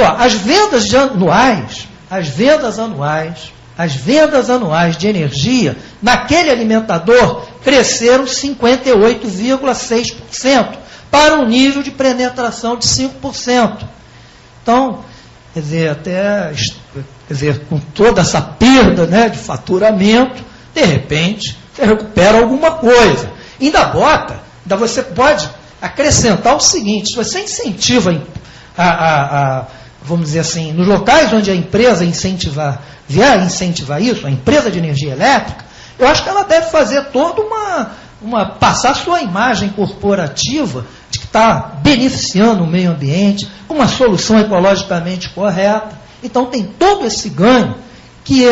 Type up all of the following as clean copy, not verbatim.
só, as vendas anuais de energia naquele alimentador cresceram 58,6% para um nível de penetração de 5%. Então, quer dizer, com toda essa perda, né, de faturamento, de repente, você recupera alguma coisa. Ainda você pode acrescentar o seguinte: se você incentiva vamos dizer assim, nos locais onde a empresa vier incentivar isso, a empresa de energia elétrica, eu acho que ela deve fazer toda passar sua imagem corporativa de que está beneficiando o meio ambiente, com uma solução ecologicamente correta. Então tem todo esse ganho que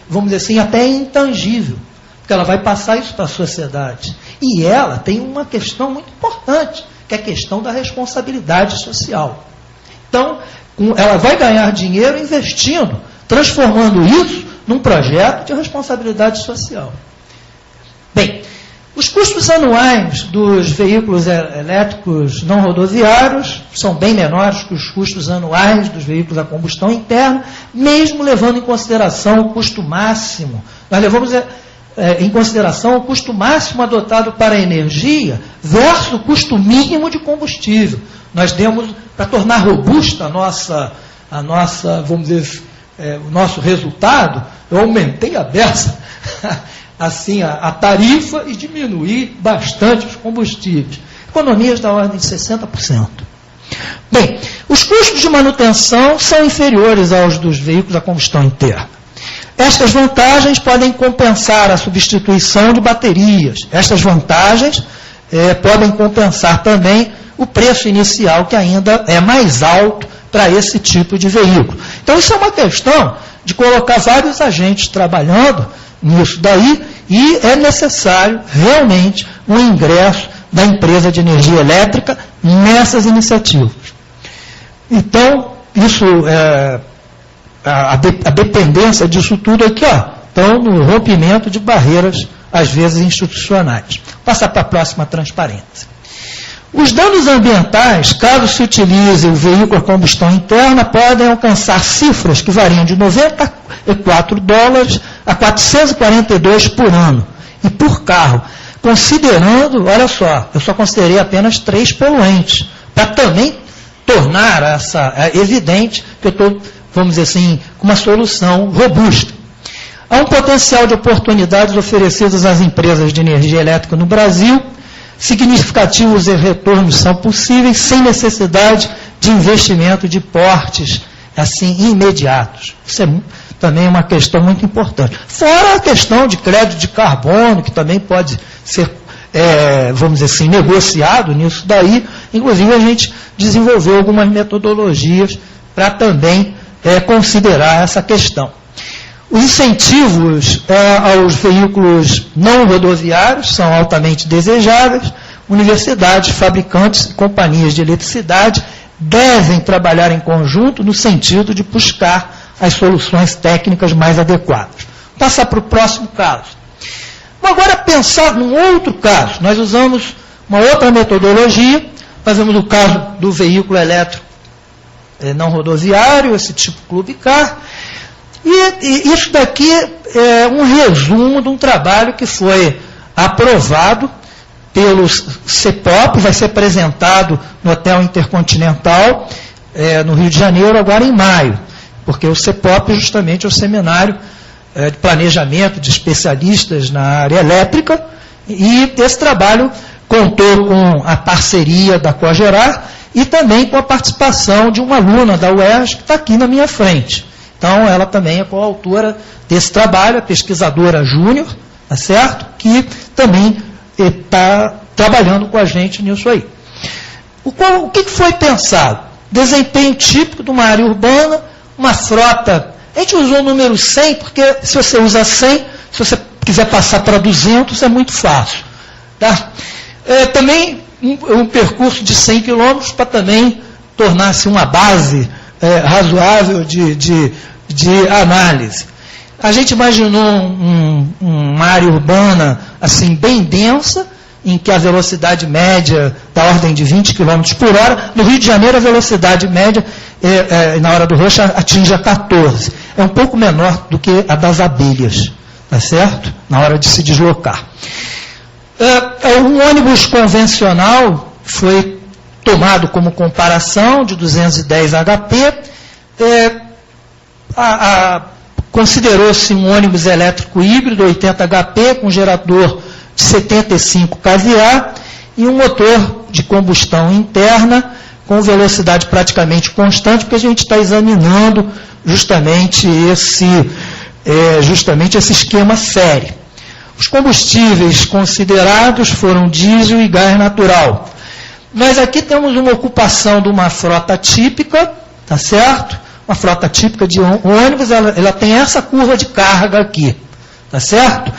vamos dizer assim, até intangível, porque ela vai passar isso para a sociedade. E ela tem uma questão muito importante, que é a questão da responsabilidade social. Então, ela vai ganhar dinheiro investindo, transformando isso num projeto de responsabilidade social. Bem, os custos anuais dos veículos elétricos não rodoviários são bem menores que os custos anuais dos veículos a combustão interna, mesmo levando em consideração o custo máximo. Nós levamos em consideração o custo máximo adotado para a energia versus o custo mínimo de combustível. Nós demos, para tornar robusta a nossa, vamos dizer, o nosso resultado, eu aumentei a beça, assim, a tarifa e diminuí bastante os combustíveis. Economias da ordem de 60%. Bem, os custos de manutenção são inferiores aos dos veículos a combustão interna. Estas vantagens podem compensar a substituição de baterias. Estas vantagens podem compensar também o preço inicial, que ainda é mais alto para esse tipo de veículo. Então, isso é uma questão de colocar vários agentes trabalhando nisso daí, e é necessário realmente um ingresso da empresa de energia elétrica nessas iniciativas. Então, isso a dependência disso tudo aqui, então, no rompimento de barreiras, às vezes, institucionais. Vou passar para a próxima transparência. Os danos ambientais, caso se utilize o veículo a combustão interna, podem alcançar cifras que variam de $94 a 442 por ano, e por carro. Considerando, olha só, eu só considerei apenas 3 poluentes, para também tornar evidente que eu estou, vamos dizer assim, com uma solução robusta. Há um potencial de oportunidades oferecidas às empresas de energia elétrica no Brasil. Significativos retornos são possíveis sem necessidade de investimento de portes assim imediatos. Isso é também uma questão muito importante. Fora a questão de crédito de carbono, que também pode ser, vamos dizer assim, negociado nisso daí. Inclusive, a gente desenvolveu algumas metodologias para também considerar essa questão. Os incentivos aos veículos não rodoviários são altamente desejáveis. Universidades, fabricantes e companhias de eletricidade devem trabalhar em conjunto no sentido de buscar as soluções técnicas mais adequadas. Vou passar para o próximo caso. Vamos agora pensar num outro caso. Nós usamos uma outra metodologia, fazemos o caso do veículo elétrico não rodoviário, esse tipo Clube Car. E isso daqui é um resumo de um trabalho que foi aprovado pelo CEPOP, vai ser apresentado no Hotel Intercontinental, no Rio de Janeiro, agora em maio, porque o CEPOP justamente é o seminário de planejamento de especialistas na área elétrica, e esse trabalho contou com a parceria da Cogerar e também com a participação de uma aluna da UERJ, que está aqui na minha frente. Então, ela também é coautora desse trabalho, a pesquisadora júnior, tá certo? Que também está trabalhando com a gente nisso aí. O que foi pensado? Desempenho típico de uma área urbana, uma frota. A gente usou o número 100, porque se você usa 100, se você quiser passar para 200, é muito fácil. Tá? Também um percurso de 100 quilômetros para também tornar-se uma base razoável de análise. A gente imaginou uma área urbana assim bem densa, em que a velocidade média da ordem de 20 km por hora, no Rio de Janeiro a velocidade média na hora do rush atinge a 14. É um pouco menor do que a das abelhas, tá certo? Na hora de se deslocar. Um ônibus convencional foi tomado como comparação de 210 HP, considerou-se um ônibus elétrico híbrido, 80 HP, com gerador de 75 kVA e um motor de combustão interna com velocidade praticamente constante, porque a gente está examinando justamente esse esquema série. Os combustíveis considerados foram diesel e gás natural. Nós aqui temos uma ocupação de uma frota típica, tá certo? Uma frota típica de ônibus, ela tem essa curva de carga aqui, tá certo?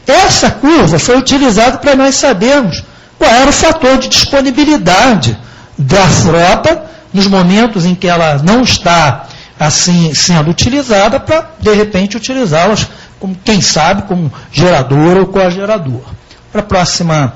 Essa curva foi utilizada para nós sabermos qual era o fator de disponibilidade da frota nos momentos em que ela não está assim sendo utilizada, para de repente utilizá-las como, quem sabe, como gerador ou cogerador. Para a próxima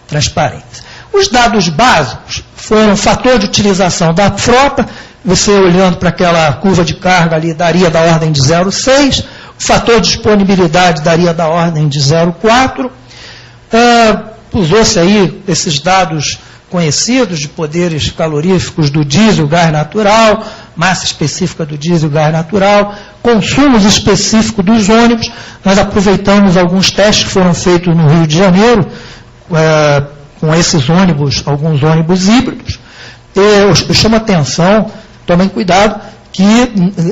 transparência. Os dados básicos foram fator de utilização da frota. Você olhando para aquela curva de carga ali, daria da ordem de 0,6, o fator de disponibilidade daria da ordem de 0,4. Usou-se aí esses dados conhecidos de poderes caloríficos do diesel, gás natural, massa específica do diesel, gás natural, consumos específicos dos ônibus. Nós aproveitamos alguns testes que foram feitos no Rio de Janeiro, com esses ônibus, alguns ônibus híbridos. Eu chamo a atenção, tomem cuidado, que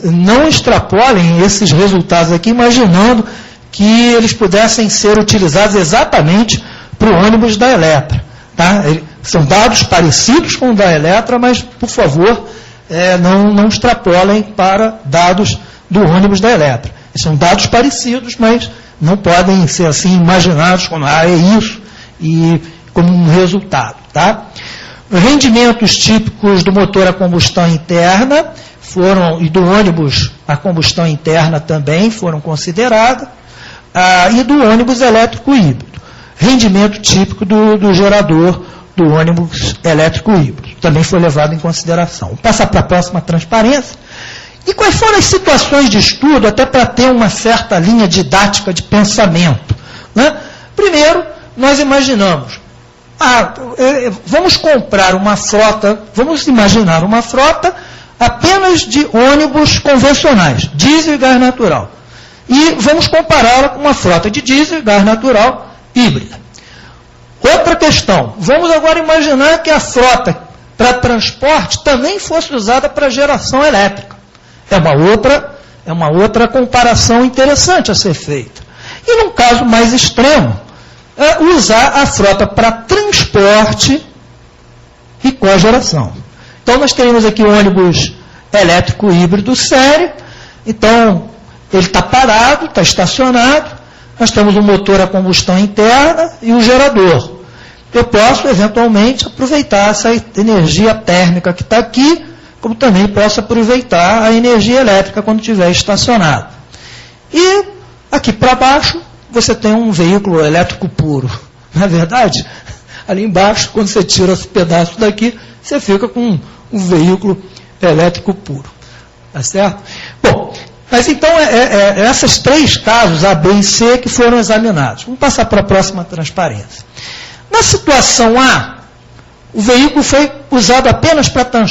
não extrapolem esses resultados aqui, imaginando que eles pudessem ser utilizados exatamente para o ônibus da Eletra. Tá? São dados parecidos com o da Eletra, mas, por favor, não extrapolem para dados do ônibus da Eletra. São dados parecidos, mas não podem ser assim imaginados como, é isso, e como um resultado. Tá? Rendimentos típicos do motor a combustão interna e do ônibus a combustão interna também foram considerados, e do ônibus elétrico híbrido. Rendimento típico do gerador do ônibus elétrico híbrido também foi levado em consideração. Vou passar para a próxima transparência. E quais foram as situações de estudo, até para ter uma certa linha didática de pensamento? Né? Primeiro, nós imaginamos, vamos comprar uma frota, vamos imaginar uma frota apenas de ônibus convencionais, diesel e gás natural. E vamos compará-la com uma frota de diesel e gás natural híbrida. Outra questão, vamos agora imaginar que a frota para transporte também fosse usada para geração elétrica. É uma outra comparação interessante a ser feita. E num caso mais extremo, usar a frota para transporte e cogeração. Então nós temos aqui o ônibus elétrico híbrido sério, então ele está parado, está estacionado, nós temos um motor a combustão interna e o gerador. Eu posso, eventualmente, aproveitar essa energia térmica que está aqui, como também posso aproveitar a energia elétrica quando estiver estacionado. E aqui para baixo, você tem um veículo elétrico puro. Não é verdade? Ali embaixo, quando você tira esse pedaço daqui, você fica com um veículo elétrico puro. Tá certo? Bom, mas então, esses três casos, A, B e C, que foram examinados. Vamos passar para a próxima transparência. Na situação A, o veículo foi usado apenas para transporte